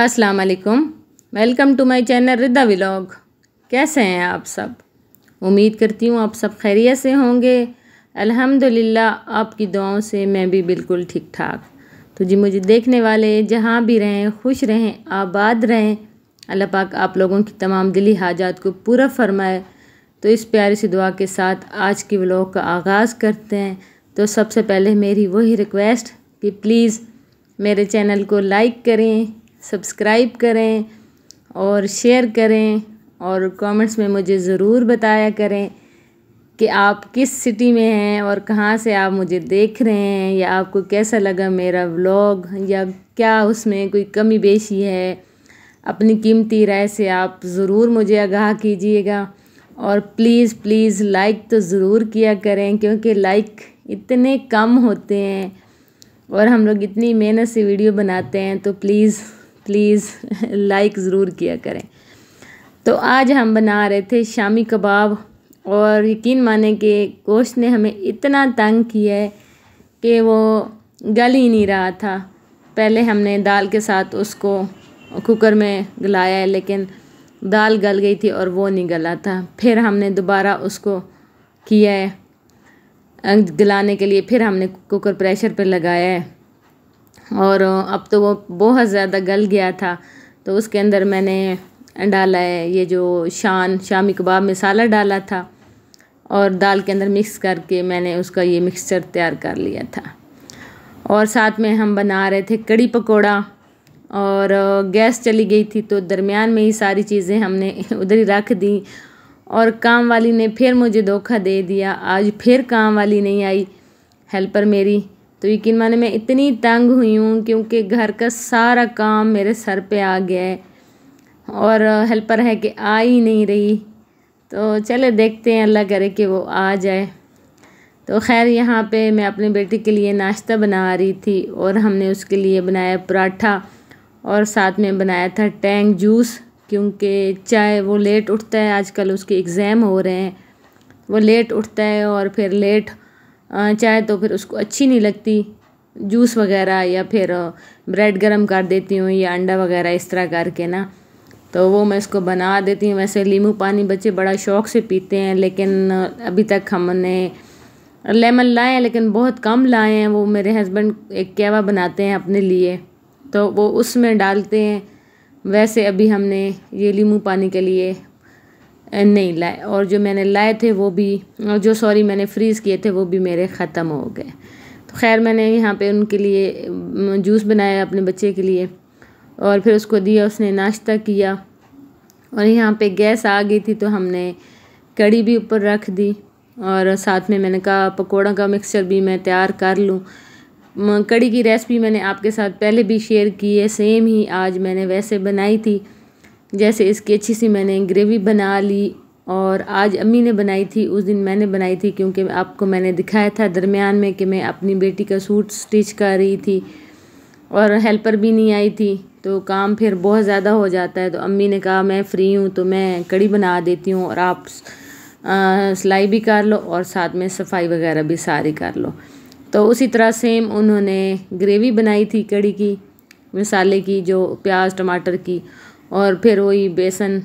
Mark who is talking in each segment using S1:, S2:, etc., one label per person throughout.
S1: अस्सलाम वालेकुम। Welcome to my channel Rida vlog. कैसे हैं आप सब? उम्मीद करती हूँ आप सब खैरियत से होंगे। अल्हम्दुलिल्लाह आपकी दुआओं से मैं भी बिल्कुल ठीक ठाक। तो जी मुझे देखने वाले जहाँ भी रहें खुश रहें, आबाद रहें। अल्लाह पाक आप लोगों की तमाम दिली हाजात को पूरा फरमाए। तो इस प्यारी सी दुआ के साथ आज की व्लॉग का आगाज़ करते हैं। तो सबसे पहले मेरी वही रिक्वेस्ट कि प्लीज़ मेरे चैनल को लाइक करें, सब्सक्राइब करें और शेयर करें और कमेंट्स में मुझे ज़रूर बताया करें कि आप किस सिटी में हैं और कहाँ से आप मुझे देख रहे हैं, या आपको कैसा लगा मेरा व्लॉग, या क्या उसमें कोई कमी बेशी है। अपनी कीमती राय से आप ज़रूर मुझे आगाह कीजिएगा और प्लीज़ प्लीज़ लाइक तो ज़रूर किया करें, क्योंकि लाइक इतने कम होते हैं और हम लोग इतनी मेहनत से वीडियो बनाते हैं। तो प्लीज़ लाइक ज़रूर किया करें। तो आज हम बना रहे थे शामी कबाब, और यकीन माने कि गोश्त ने हमें इतना तंग किया है कि वो गल ही नहीं रहा था। पहले हमने दाल के साथ उसको कुकर में गलाया है, लेकिन दाल गल गई थी और वो नहीं गला था। फिर हमने दोबारा उसको किया है गलाने के लिए, फिर हमने कुकर प्रेशर पर लगाया है और अब तो वो बहुत ज़्यादा गल गया था। तो उसके अंदर मैंने डाला है ये जो शामी कबाब मसाला डाला था और दाल के अंदर मिक्स करके मैंने उसका ये मिक्सचर तैयार कर लिया था। और साथ में हम बना रहे थे कड़ी पकोड़ा, और गैस चली गई थी तो दरमियान में ही सारी चीज़ें हमने उधर ही रख दी। और काम वाली ने फिर मुझे धोखा दे दिया, आज फिर काम वाली नहीं आई हेल्पर मेरी। तो यकीन माने मैं इतनी तंग हुई हूँ क्योंकि घर का सारा काम मेरे सर पे आ गया है और हेल्पर है कि आ ही नहीं रही। तो चले देखते हैं, अल्लाह करे कि वो आ जाए। तो खैर यहाँ पे मैं अपनी बेटी के लिए नाश्ता बना रही थी और हमने उसके लिए बनाया पराठा और साथ में बनाया था टैंग जूस, क्योंकि चाय वो लेट उठता है, आजकल उसके एग्ज़ाम हो रहे हैं, वो लेट उठता है और फिर लेट चाय तो फिर उसको अच्छी नहीं लगती। जूस वगैरह या फिर ब्रेड गरम कर देती हूँ या अंडा वगैरह इस तरह करके ना, तो वो मैं इसको बना देती हूँ। वैसे नींबू पानी बच्चे बड़ा शौक़ से पीते हैं, लेकिन अभी तक हमने लेमन लाए हैं लेकिन बहुत कम लाए हैं। वो मेरे हस्बैंड एक कहवा बनाते हैं अपने लिए, तो वो उसमें डालते हैं। वैसे अभी हमने ये नींबू पानी के लिए नहीं लाए, और जो मैंने लाए थे वो भी मैंने फ्रीज़ किए थे वो भी मेरे ख़त्म हो गए। तो खैर मैंने यहाँ पे उनके लिए जूस बनाया अपने बच्चे के लिए और फिर उसको दिया, उसने नाश्ता किया। और यहाँ पे गैस आ गई थी तो हमने कड़ी भी ऊपर रख दी और साथ में मैंने कहा पकौड़ा का मिक्सचर भी मैं तैयार कर लूँ। कड़ी की रेसिपी मैंने आपके साथ पहले भी शेयर की है, सेम ही आज मैंने वैसे बनाई थी जैसे इसकी अच्छी सी मैंने ग्रेवी बना ली। और आज अम्मी ने बनाई थी, उस दिन मैंने बनाई थी, क्योंकि आपको मैंने दिखाया था दरमियान में कि मैं अपनी बेटी का सूट स्टिच कर रही थी और हेल्पर भी नहीं आई थी, तो काम फिर बहुत ज़्यादा हो जाता है। तो अम्मी ने कहा मैं फ़्री हूँ तो मैं कड़ी बना देती हूँ और आप सिलाई भी कर लो और साथ में सफाई वगैरह भी सारी कर लो। तो उसी तरह सेम उन्होंने ग्रेवी बनाई थी कड़ी की मसाले की, जो प्याज टमाटर की, और फिर वही बेसन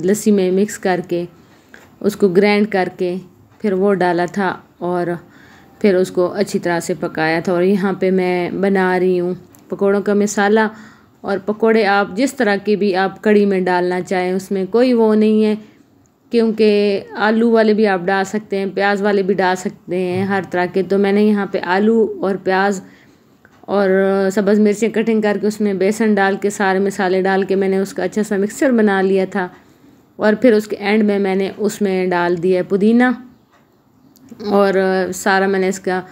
S1: लस्सी में मिक्स करके उसको ग्राइंड करके फिर वो डाला था और फिर उसको अच्छी तरह से पकाया था। और यहाँ पे मैं बना रही हूँ पकोड़ों का मसाला। और पकोड़े आप जिस तरह के भी आप कड़ी में डालना चाहें, उसमें कोई वो नहीं है, क्योंकि आलू वाले भी आप डाल सकते हैं, प्याज वाले भी डाल सकते हैं, हर तरह के। तो मैंने यहाँ पे आलू और प्याज और सब्ज़ मिर्चें कटिंग करके उसमें बेसन डाल के सारे मसाले डाल के मैंने उसका अच्छा सा मिक्सचर बना लिया था। और फिर उसके एंड में मैंने उसमें डाल दिया पुदीना और सारा मैंने इसका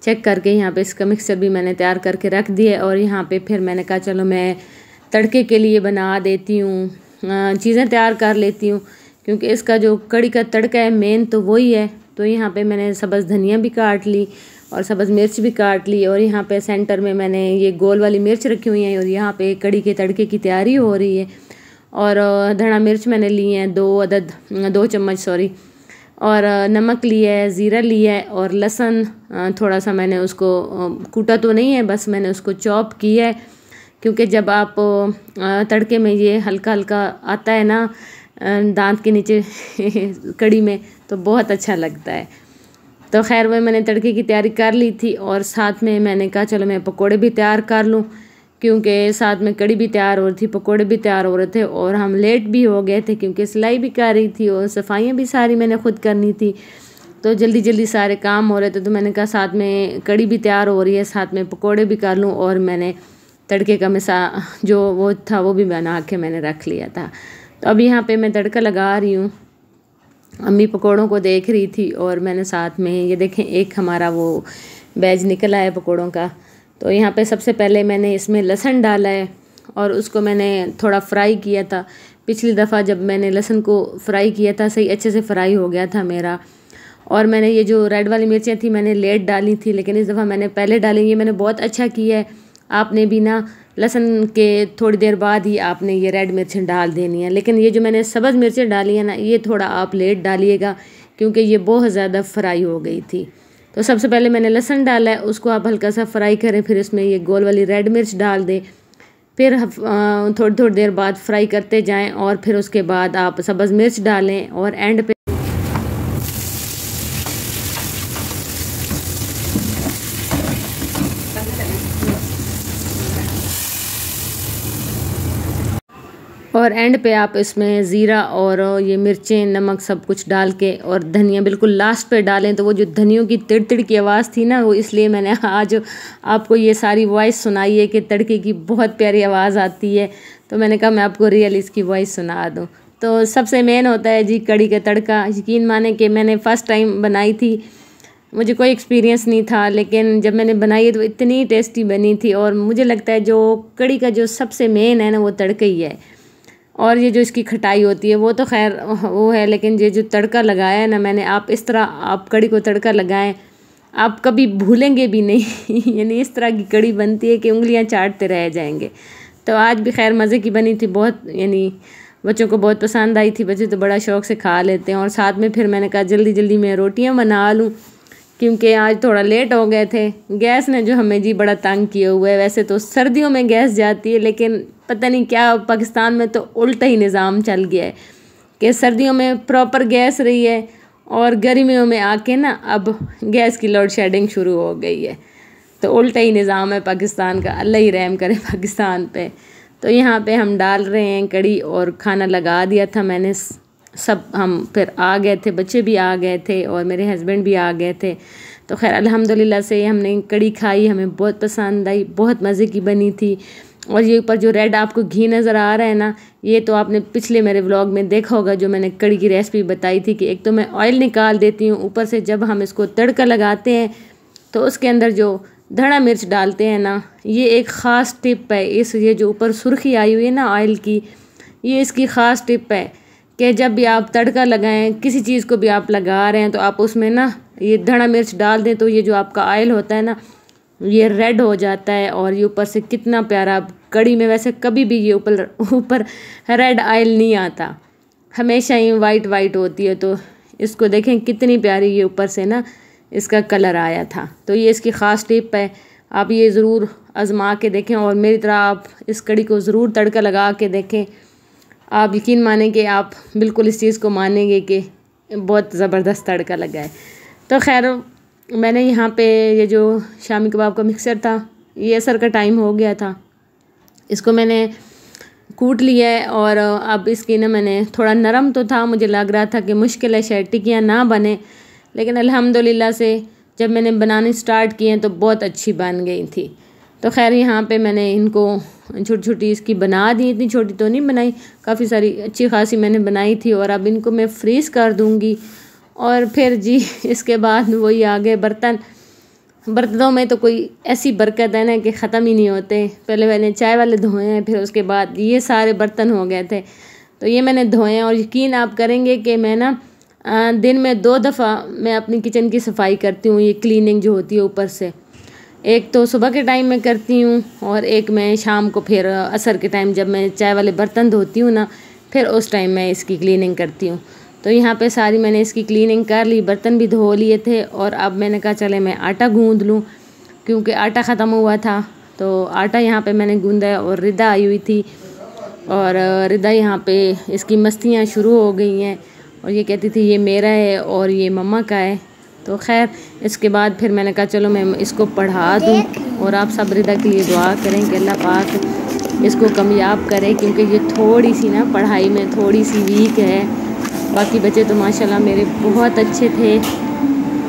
S1: चेक करके यहाँ पे इसका मिक्सचर भी मैंने तैयार करके रख दिया। और यहाँ पे फिर मैंने कहा चलो मैं तड़के के लिए बना देती हूँ, चीज़ें तैयार कर लेती हूँ, क्योंकि इसका जो कड़ी का तड़का है मेन तो वही है। तो यहाँ पे मैंने सब्ज़ धनिया भी काट ली और सब्ज़ मिर्च भी काट ली, और यहाँ पे सेंटर में मैंने ये गोल वाली मिर्च रखी हुई है और यहाँ पे कड़ी के तड़के की तैयारी हो रही है। और धना मिर्च मैंने ली हैं 2 चम्मच और नमक लिया है, ज़ीरा लिया है और लहसुन थोड़ा सा मैंने उसको कूटा तो नहीं है, बस मैंने उसको चॉप किया है क्योंकि जब आप तड़के में ये हल्का हल्का आता है ना दांत के नीचे कड़ी में, तो बहुत अच्छा लगता है। तो खैर वह मैंने तड़के की तैयारी कर ली थी और साथ में मैंने कहा चलो मैं पकोड़े भी तैयार कर लूँ, क्योंकि साथ में कड़ी भी तैयार हो रही थी, पकोड़े भी तैयार हो रहे थे और हम लेट भी हो गए थे क्योंकि सिलाई भी कर रही थी और सफाइयाँ भी सारी मैंने खुद करनी थी। तो जल्दी जल्दी सारे काम हो रहे थे, तो मैंने कहा साथ में कड़ी भी तैयार हो रही है, साथ में पकोड़े भी कर लूँ। और मैंने तड़के का जो वो था वो भी बना के मैंने रख लिया था। तो अब यहाँ पे मैं तड़का लगा रही हूँ। अम्मी पकोड़ों को देख रही थी और मैंने साथ में ये देखें एक हमारा वो बैच निकला है पकोड़ों का। तो यहाँ पे सबसे पहले मैंने इसमें लहसुन डाला है और उसको मैंने थोड़ा फ्राई किया था। पिछली दफ़ा जब मैंने लहसुन को फ्राई किया था सही अच्छे से फ्राई हो गया था मेरा। और मैंने ये जो रेड वाली मिर्चें थी मैंने लेट डाली थी, लेकिन इस दफ़ा मैंने पहले डाली। ये मैंने बहुत अच्छा किया है। आपने भी ना लहसुन के थोड़ी देर बाद ही आपने ये रेड मिर्चें डाल देनी है, लेकिन ये जो मैंने सब्ज़ मिर्चें डाली है ना ये थोड़ा आप लेट डालिएगा क्योंकि ये बहुत ज़्यादा फ्राई हो गई थी। तो सबसे पहले मैंने लहसुन डाला है, उसको आप हल्का सा फ्राई करें, फिर इसमें ये गोल वाली रेड मिर्च डाल दें, फिर थोड़ी थोड़ी देर बाद फ्राई करते जाएं और फिर उसके बाद आप सब्ज़ मिर्च डालें और एंड पे आप इसमें ज़ीरा और ये मिर्चें नमक सब कुछ डाल के और धनिया बिल्कुल लास्ट पे डालें। तो वो जो धनियों की तिड़ तिड़ की आवाज़ थी ना वो इसलिए मैंने आज आपको ये सारी वॉइस सुनाई है कि तड़के की बहुत प्यारी आवाज़ आती है, तो मैंने कहा मैं आपको रियल इसकी वॉइस सुना दूँ। तो सबसे मेन होता है जी कड़ी का तड़का। यकीन माने कि मैंने फ़र्स्ट टाइम बनाई थी, मुझे कोई एक्सपीरियंस नहीं था, लेकिन जब मैंने बनाई तो इतनी टेस्टी बनी थी। और मुझे लगता है जो कड़ी का जो सबसे मेन है ना वो तड़का ही है। और ये जो इसकी खटाई होती है वो तो खैर वो है, लेकिन ये जो तड़का लगाया है ना मैंने, आप इस तरह आप कड़ी को तड़का लगाएं आप कभी भूलेंगे भी नहीं यानी इस तरह की कड़ी बनती है कि उंगलियां चाटते रह जाएंगे। तो आज भी खैर मज़े की बनी थी बहुत, यानी बच्चों को बहुत पसंद आई थी, बच्चे तो बड़ा शौक़ से खा लेते हैं। और साथ में फिर मैंने कहा जल्दी जल्दी मैं रोटियाँ बना लूँ क्योंकि आज थोड़ा लेट हो गए थे। गैस ने जो हमें जी बड़ा तंग किया हुआ है। वैसे तो सर्दियों में गैस जाती है, लेकिन पता नहीं क्या पाकिस्तान में तो उल्टा ही निज़ाम चल गया है कि सर्दियों में प्रॉपर गैस रही है और गर्मियों में आके ना अब गैस की लोड शेडिंग शुरू हो गई है। तो उल्टा ही निज़ाम है पाकिस्तान का, अल्लाह ही रहम करे पाकिस्तान पे। तो यहाँ पे हम डाल रहे हैं कड़ी और खाना लगा दिया था मैंने सब। हम फिर आ गए थे, बच्चे भी आ गए थे और मेरे हस्बैंड भी आ गए थे। तो खैर अल्हम्दुलिल्लाह से हमने कड़ी खाई, हमें बहुत पसंद आई, बहुत मज़े की बनी थी। और ये ऊपर जो रेड आपको घी नज़र आ रहा है ना, ये तो आपने पिछले मेरे व्लॉग में देखा होगा जो मैंने कड़ी की रेसिपी बताई थी कि एक तो मैं ऑयल निकाल देती हूँ, ऊपर से जब हम इसको तड़का लगाते हैं तो उसके अंदर जो धड़ा मिर्च डालते हैं ना, ये एक ख़ास टिप है। ये जो ऊपर सुर्खी आई हुई है ना ऑयल की, ये इसकी ख़ास टिप है कि जब भी आप तड़का लगाएं, किसी चीज़ को भी आप लगा रहे हैं तो आप उसमें ना ये धड़ा मिर्च डाल दें तो ये जो आपका ऑयल होता है ना ये रेड हो जाता है। और ये ऊपर से कितना प्यारा, कड़ी में वैसे कभी भी ये ऊपर रेड ऑयल नहीं आता, हमेशा ही वाइट वाइट होती है। तो इसको देखें कितनी प्यारी ये ऊपर से ना इसका कलर आया था। तो ये इसकी ख़ास टिप है, आप ये ज़रूर आजमा के देखें और मेरी तरह आप इस कड़ी को ज़रूर तड़का लगा के देखें। आप यकीन मानें कि आप बिल्कुल इस चीज़ को मानेंगे कि बहुत ज़बरदस्त तड़का लगा है। तो खैर मैंने यहाँ पे ये जो शामी कबाब का मिक्सर था, ये असर का टाइम हो गया था, इसको मैंने कूट लिया है। और अब इसकी ना मैंने थोड़ा नरम तो था, मुझे लग रहा था कि मुश्किल है शायद टिक्कियाँ ना बने, लेकिन अल्हम्दुलिल्लाह से जब मैंने बनानी स्टार्ट किए तो बहुत अच्छी बन गई थी। तो खैर यहाँ पे मैंने इनको छोटी छोटी इसकी बना दी, इतनी छोटी तो नहीं बनाई, काफ़ी सारी अच्छी खासी मैंने बनाई थी। और अब इनको मैं फ्रीज़ कर दूँगी। और फिर जी इसके बाद वही आ गए बर्तनों में तो कोई ऐसी बरकत है ना कि ख़त्म ही नहीं होते। पहले मैंने चाय वाले धोए हैं, फिर उसके बाद ये सारे बर्तन हो गए थे, तो ये मैंने धोए हैं। और यकीन आप करेंगे कि मैं ना दिन में 2 दफ़ा मैं अपनी किचन की सफाई करती हूँ, ये क्लीनिंग जो होती है ऊपर से। एक तो सुबह के टाइम में करती हूँ और एक मैं शाम को फिर असर के टाइम जब मैं चाय वाले बर्तन धोती हूँ ना, फिर उस टाइम मैं इसकी क्लीनिंग करती हूँ। तो यहाँ पे सारी मैंने इसकी क्लीनिंग कर ली, बर्तन भी धो लिए थे। और अब मैंने कहा चले मैं आटा गूँध लूँ क्योंकि आटा ख़त्म हुआ था। तो आटा यहाँ पे मैंने गूंदा है और रिदा आई हुई थी और रिदा यहाँ पे इसकी मस्तियाँ शुरू हो गई हैं और ये कहती थी ये मेरा है और ये मम्मा का है। तो खैर इसके बाद फिर मैंने कहा चलो मैं इसको पढ़ा दूँ और आप सब रिदा के लिए दुआ करें कि अल्लाह पाक इसको कामयाब करे, क्योंकि ये थोड़ी सी ना पढ़ाई में थोड़ी सी वीक है। बाकी बच्चे तो माशाल्लाह मेरे बहुत अच्छे थे,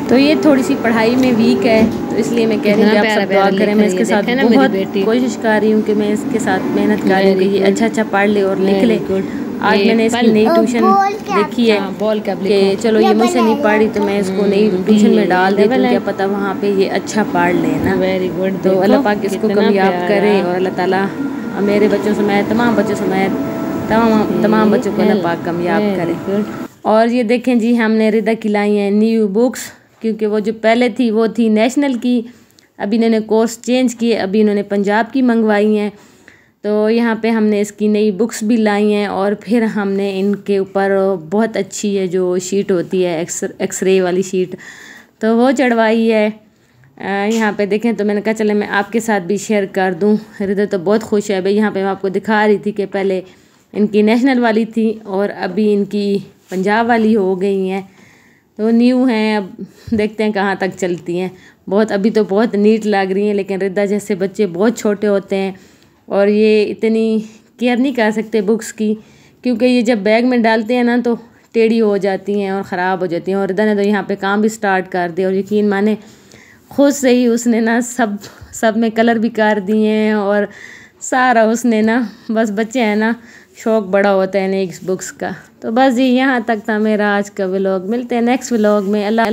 S1: तो ये थोड़ी सी पढ़ाई में वीक है, तो इसलिए मैं कह रही हूँ कि आप सब दुआ करें। मैं इसके साथ बहुत कोशिश कर रही हूँ कि मैं इसके साथ मेहनत कर रही हूँ कि ये अच्छा पढ़ ले और लिख ले। आज मैंने इसकी नई ट्यूशन देखी है कि चलो ये मुझसे नहीं पढ़ी तो मैं इसको नई ट्यूशन में डाल देती हूँ, क्या पता वहाँ पे ये अच्छा पढ़ ले ना। Very good. तो अल्लाह पाक इसको कामयाब करे और अल्लाह ताला मेरे बच्चों समेत तमाम बच्चों समेत तमाम बच्चों को अल्लाह पाक कामयाब करे। और ये देखें जी, हमने रिदा की लाई हैं न्यू बुक्स, क्योंकि वो जो पहले थी वो थी नेशनल की, अभी इन्होंने कोर्स चेंज किए, अभी इन्होंने पंजाब की मंगवाई हैं। तो यहाँ पे हमने इसकी नई बुक्स भी लाई हैं और फिर हमने इनके ऊपर बहुत अच्छी है जो शीट होती है एक्सरे वाली शीट, तो वो चढ़वाई है। यहाँ पे देखें तो मैंने कहा चले मैं आपके साथ भी शेयर कर दूँ। रिदा तो बहुत खुश है भाई। यहाँ पे मैं आपको दिखा रही थी कि पहले इनकी नेशनल वाली थी और अभी इनकी पंजाब वाली हो गई हैं, तो न्यू हैं। अब देखते हैं कहाँ तक चलती हैं। बहुत अभी तो बहुत नीट लग रही हैं, लेकिन रिदा जैसे बच्चे बहुत छोटे होते हैं और ये इतनी केयर नहीं कर सकते बुक्स की, क्योंकि ये जब बैग में डालते हैं ना तो टेढ़ी हो जाती हैं और ख़राब हो जाती हैं। और रिदा ने तो यहाँ पे काम भी स्टार्ट कर दिया और यकीन माने खुद से ही उसने ना सब में कलर भी कर दिए हैं और सारा उसने ना, बस बच्चे हैं ना, शौक़ बड़ा होता है नेक्स्ट बुक्स का। तो बस ये यहाँ तक था मेरा आज का व्लॉग। मिलते हैं नेक्स्ट व्लॉग में। अल्लाह